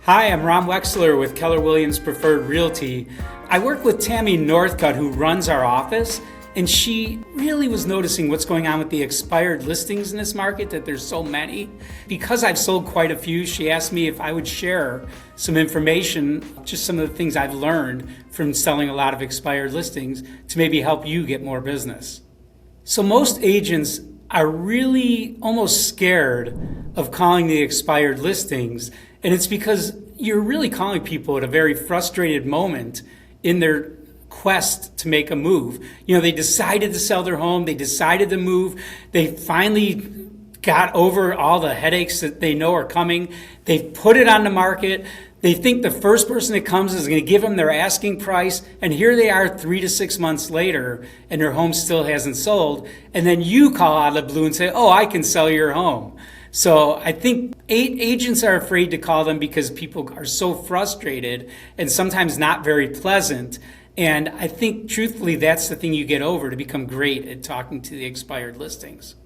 Hi, I'm Ron Wexler with Keller Williams Preferred Realty. I work with Tammy Northcutt, who runs our office, and she really was noticing what's going on with the expired listings in this market, that there's so many. Because I've sold quite a few, she asked me if I would share some information, just some of the things I've learned from selling a lot of expired listings to maybe help you get more business. So most agents are really almost scared of calling the expired listings, and it's because you're really calling people at a very frustrated moment in their quest to make a move. You know, they decided to sell their home, they decided to move, they finally got over all the headaches that they know are coming, they've put it on the market, they think the first person that comes is going to give them their asking price, and here they are 3 to 6 months later, and their home still hasn't sold, and then you call out of the blue and say, oh, I can sell your home. So I think agents are afraid to call them because people are so frustrated and sometimes not very pleasant. And I think, truthfully, that's the thing you get over to become great at talking to the expired listings.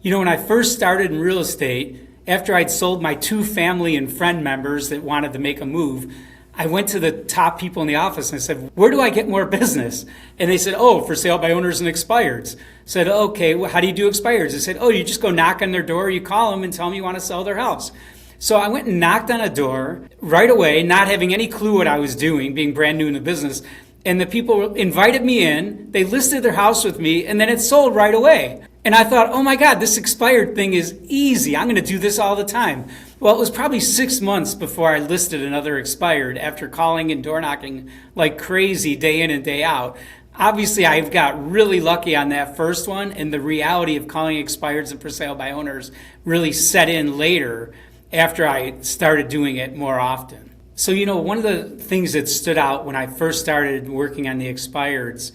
You know, when I first started in real estate, after I'd sold my 2 family and friend members that wanted to make a move, I went to the top people in the office and I said, where do I get more business? And they said, oh, for sale by owners and expireds. I said, okay, well, how do you do expireds? They said, oh, you just go knock on their door, you call them and tell them you want to sell their house. So I went and knocked on a door right away, not having any clue what I was doing, being brand new in the business. And the people invited me in, they listed their house with me, and then it sold right away. And I thought, oh my God, this expired thing is easy. I'm going to do this all the time. Well, it was probably 6 months before I listed another expired after calling and door knocking like crazy day in and day out. Obviously, I've got really lucky on that first one, and the reality of calling expireds and for sale by owners really set in later after I started doing it more often. So, you know, one of the things that stood out when I first started working on the expireds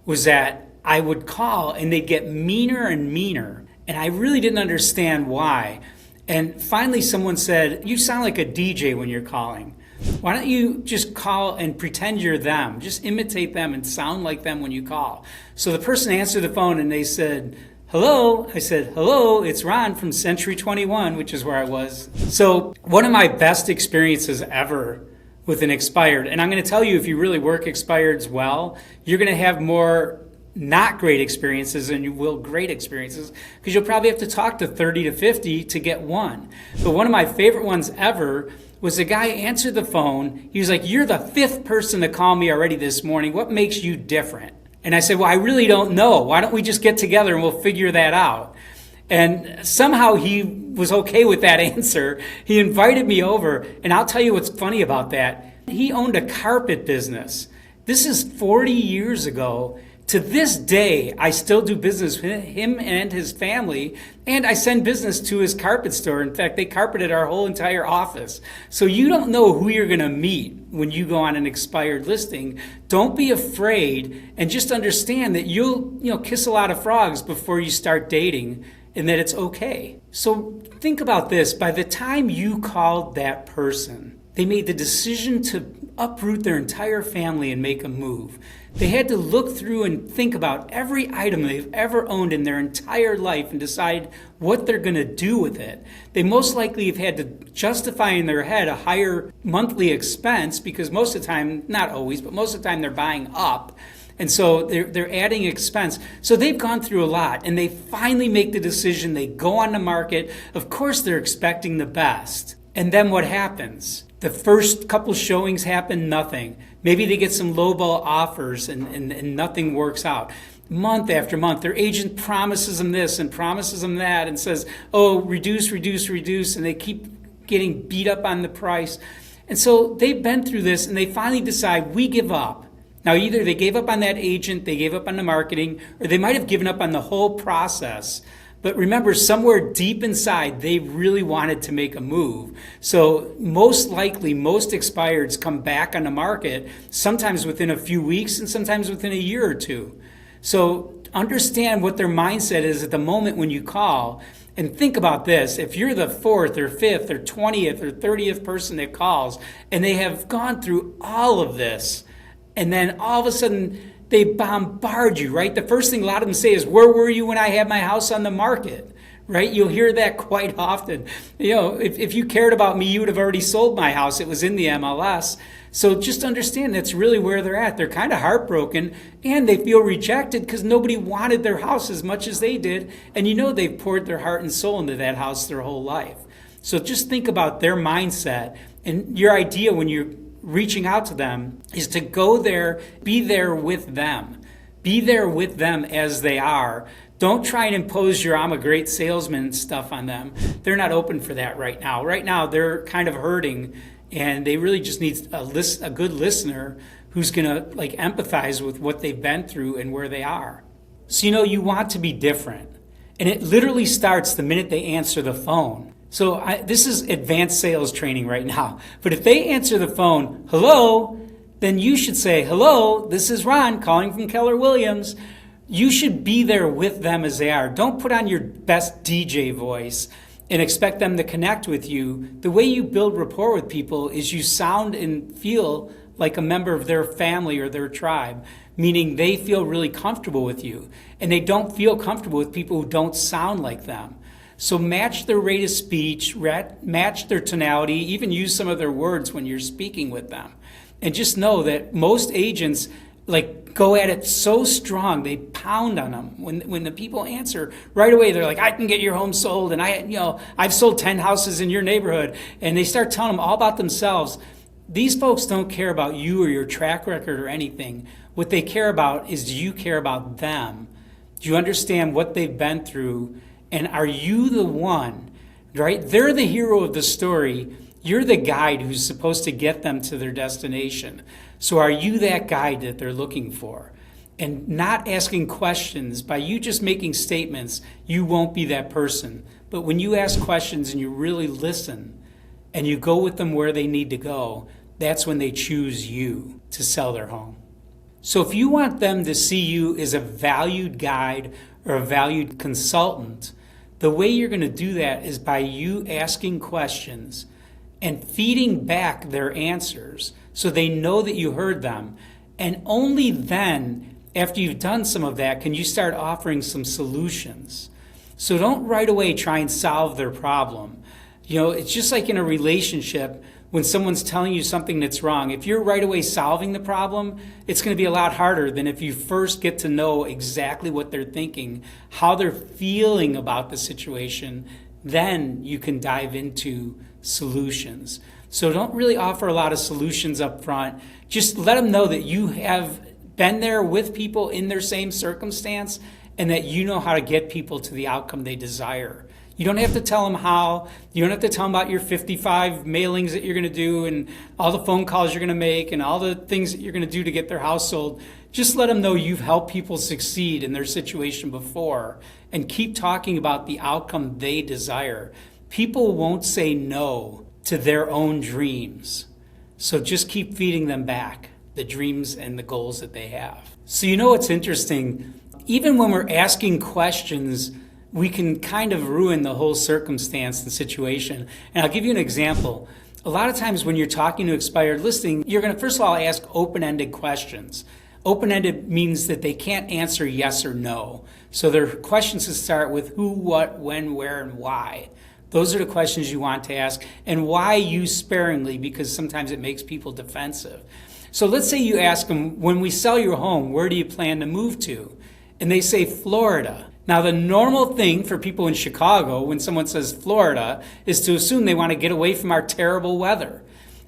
was that I would call and they'd get meaner and meaner. And I really didn't understand why. And finally someone said, you sound like a DJ when you're calling. Why don't you just call and pretend you're them? Just imitate them and sound like them when you call. So the person answered the phone and they said, hello. I said, hello, it's Ron from Century 21, which is where I was. So one of my best experiences ever with an expired, and I'm going to tell you, if you really work expireds well, you're going to have more not great experiences than you will great experiences, because you'll probably have to talk to 30 to 50 to get one. But one of my favorite ones ever was the guy answered the phone. He was like, you're the 5th person to call me already this morning. What makes you different? And I said, well, I really don't know. Why don't we just get together and we'll figure that out? And somehow he was okay with that answer. He invited me over, and I'll tell you what's funny about that. He owned a carpet business. This is 40 years ago. To this day, I still do business with him and his family, and I send business to his carpet store. In fact, they carpeted our whole entire office. So you don't know who you're going to meet when you go on an expired listing. Don't be afraid, and just understand that you'll kiss a lot of frogs before you start dating, and that it's okay. So think about this. By the time you called that person, they made the decision to uproot their entire family and make a move. They had to look through and think about every item they've ever owned in their entire life and decide what they're going to do with it. They most likely have had to justify in their head a higher monthly expense, because most of the time, not always, but most of the time they're buying up. And so they're adding expense. So they've gone through a lot, and they finally make the decision. They go on the market. Of course, they're expecting the best. And then what happens? The first couple showings happen, nothing. Maybe they get some lowball offers and nothing works out. Month after month, their agent promises them this and promises them that and says, oh, reduce, and they keep getting beat up on the price. And so they've been through this, and they finally decide, we give up. Now, either they gave up on that agent, they gave up on the marketing, or they might have given up on the whole process. But remember, somewhere deep inside, they really wanted to make a move. So most likely, most expireds come back on the market, sometimes within a few weeks and sometimes within a year or two. So understand what their mindset is at the moment when you call. And think about this. If you're the 4th or 5th or 20th or 30th person that calls, and they have gone through all of this, and then all of a sudden they bombard you, right? The first thing a lot of them say is, where were you when I had my house on the market, right? You'll hear that quite often. If you cared about me, you would have already sold my house. It was in the MLS. So just understand that's really where they're at. They're kind of heartbroken and they feel rejected because nobody wanted their house as much as they did. And they've poured their heart and soul into that house their whole life. So just think about their mindset, and your idea when you're reaching out to them is to go there, be there with them. Be there with them as they are. Don't try and impose your I'm a great salesman stuff on them. They're not open for that right now. Right now, they're kind of hurting, and they really just need a good listener who's going to empathize with what they've been through and where they are. So you want to be different. And it literally starts the minute they answer the phone. So this is advanced sales training right now. But if they answer the phone, hello, then you should say, hello, this is Ron calling from Keller Williams. You should be there with them as they are. Don't put on your best DJ voice and expect them to connect with you. The way you build rapport with people is you sound and feel like a member of their family or their tribe, meaning they feel really comfortable with you. And they don't feel comfortable with people who don't sound like them. So match their rate of speech, match their tonality, even use some of their words when you're speaking with them. And just know that most agents go at it so strong, they pound on them. When the people answer right away, they're like, I can get your home sold, and I've sold 10 houses in your neighborhood. And they start telling them all about themselves. These folks don't care about you or your track record or anything. What they care about is, do you care about them? Do you understand what they've been through? And are you the one, right? They're the hero of the story. You're the guide who's supposed to get them to their destination. So are you that guide that they're looking for? And not asking questions, by you just making statements, you won't be that person. But when you ask questions and you really listen and you go with them where they need to go, that's when they choose you to sell their home. So if you want them to see you as a valued guide or a valued consultant, the way you're going to do that is by you asking questions and feeding back their answers so they know that you heard them. And only then, after you've done some of that, can you start offering some solutions. So don't right away try and solve their problem. It's just like in a relationship when someone's telling you something that's wrong. If you're right away solving the problem, it's going to be a lot harder than if you first get to know exactly what they're thinking, how they're feeling about the situation. Then you can dive into solutions. So don't really offer a lot of solutions up front. Just let them know that you have been there with people in their same circumstance and that you know how to get people to the outcome they desire. You don't have to tell them how. You don't have to tell them about your 55 mailings that you're going to do and all the phone calls you're going to make and all the things that you're going to do to get their house sold. Just let them know you've helped people succeed in their situation before, and keep talking about the outcome they desire. People won't say no to their own dreams. So just keep feeding them back the dreams and the goals that they have. So what's interesting? Even when we're asking questions, we can kind of ruin the whole circumstance and situation. And I'll give you an example. A lot of times when you're talking to expired listing, you're going to first of all ask open-ended questions. Open-ended means that they can't answer yes or no. So their questions start with who, what, when, where, and why. Those are the questions you want to ask. And why use sparingly, because sometimes it makes people defensive. So let's say you ask them, when we sell your home, where do you plan to move to? And they say Florida. Now, the normal thing for people in Chicago when someone says Florida is to assume they want to get away from our terrible weather.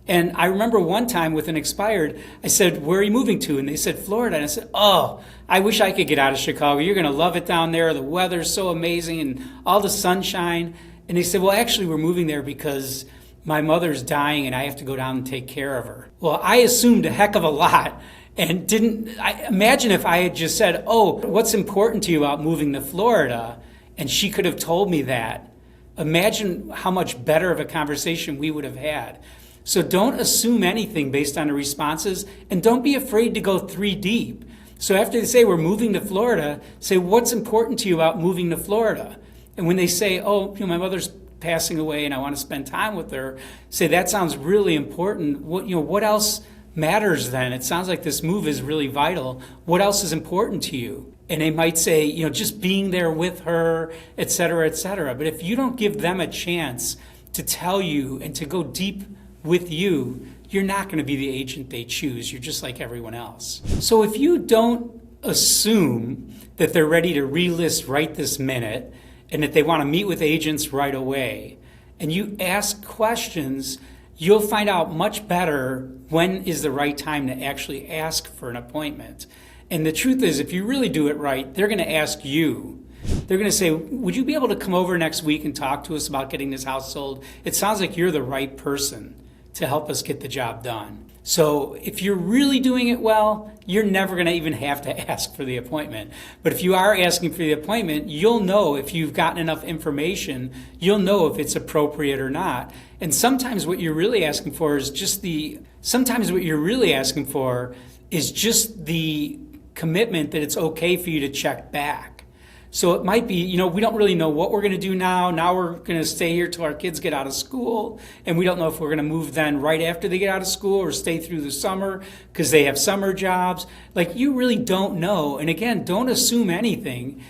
And I remember one time with an expired, I said, where are you moving to? And they said, Florida. And I said, oh, I wish I could get out of Chicago. You're going to love it down there. The weather's so amazing and all the sunshine. And they said, well, actually, we're moving there because my mother's dying and I have to go down and take care of her. Well, I assumed a heck of a lot. And imagine if I had just said, oh, what's important to you about moving to Florida? And she could have told me that. Imagine how much better of a conversation we would have had. So don't assume anything based on the responses, and don't be afraid to go 3 deep. So after they say we're moving to Florida, say what's important to you about moving to Florida? And when they say, oh, my mother's passing away and I want to spend time with her, say that sounds really important. What else matters then? It sounds like this move is really vital. What else is important to you? And they might say, just being there with her, et cetera, et cetera. But if you don't give them a chance to tell you and to go deep with you, you're not going to be the agent they choose. You're just like everyone else. So if you don't assume that they're ready to relist right this minute and that they want to meet with agents right away, and you ask questions, you'll find out much better when is the right time to actually ask for an appointment. And the truth is, if you really do it right, they're going to ask you. They're going to say, would you be able to come over next week and talk to us about getting this house sold? It sounds like you're the right person to help us get the job done. So if you're really doing it well, you're never going to even have to ask for the appointment. But if you are asking for the appointment, you'll know if you've gotten enough information, you'll know if it's appropriate or not. And sometimes what you're really asking for is just the commitment that it's okay for you to check back. So it might be, we don't really know what we're going to do now. Now we're going to stay here till our kids get out of school. And we don't know if we're going to move then right after they get out of school or stay through the summer because they have summer jobs. Like, you really don't know. And again, don't assume anything.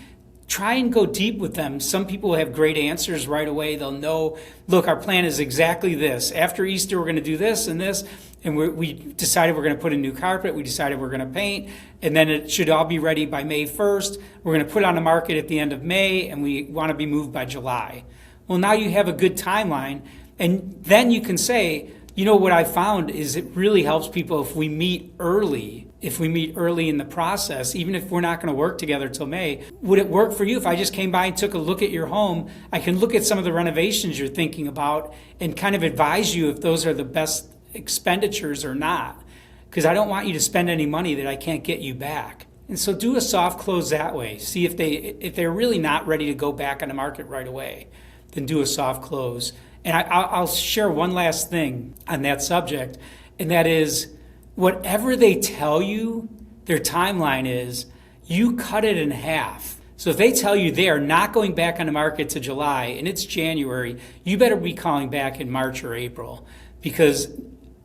Try and go deep with them. Some people have great answers right away. They'll know, look, our plan is exactly this. After Easter, we're going to do this and this. And we decided we're going to put in new carpet. We decided we're going to paint. And then it should all be ready by May 1st. We're going to put it on the market at the end of May, and we want to be moved by July. Well, now you have a good timeline. And then you can say, what I found is it really helps people if we meet early. If we meet early in the process, even if we're not going to work together till May, would it work for you if I just came by and took a look at your home? I can look at some of the renovations you're thinking about and kind of advise you if those are the best expenditures or not, because I don't want you to spend any money that I can't get you back. And so do a soft close that way. See if they're really not ready to go back on the market right away, then do a soft close. And I'll share one last thing on that subject, and that is, whatever they tell you their timeline is, you cut it in half. So if they tell you they are not going back on the market to July and it's January, you better be calling back in March or April, because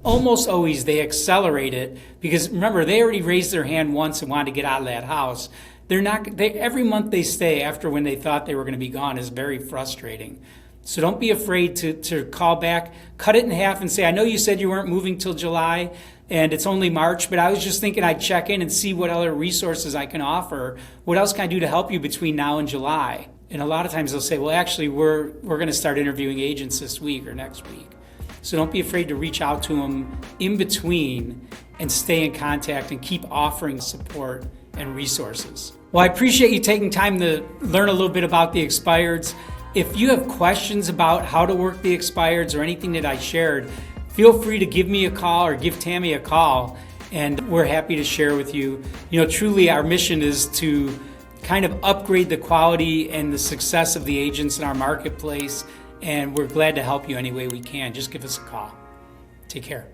almost always they accelerate it, because remember, they already raised their hand once and wanted to get out of that house. Every month they stay after when they thought they were going to be gone is very frustrating. So don't be afraid to call back, cut it in half and say, I know you said you weren't moving till July and it's only March, but I was just thinking I'd check in and see what other resources I can offer. What else can I do to help you between now and July? And a lot of times they'll say, well, actually, we're going to start interviewing agents this week or next week. So don't be afraid to reach out to them in between and stay in contact and keep offering support and resources. Well, I appreciate you taking time to learn a little bit about the expireds. If you have questions about how to work the expireds or anything that I shared, feel free to give me a call or give Tammy a call, and we're happy to share with you. Truly our mission is to kind of upgrade the quality and the success of the agents in our marketplace, and we're glad to help you any way we can. Just give us a call. Take care.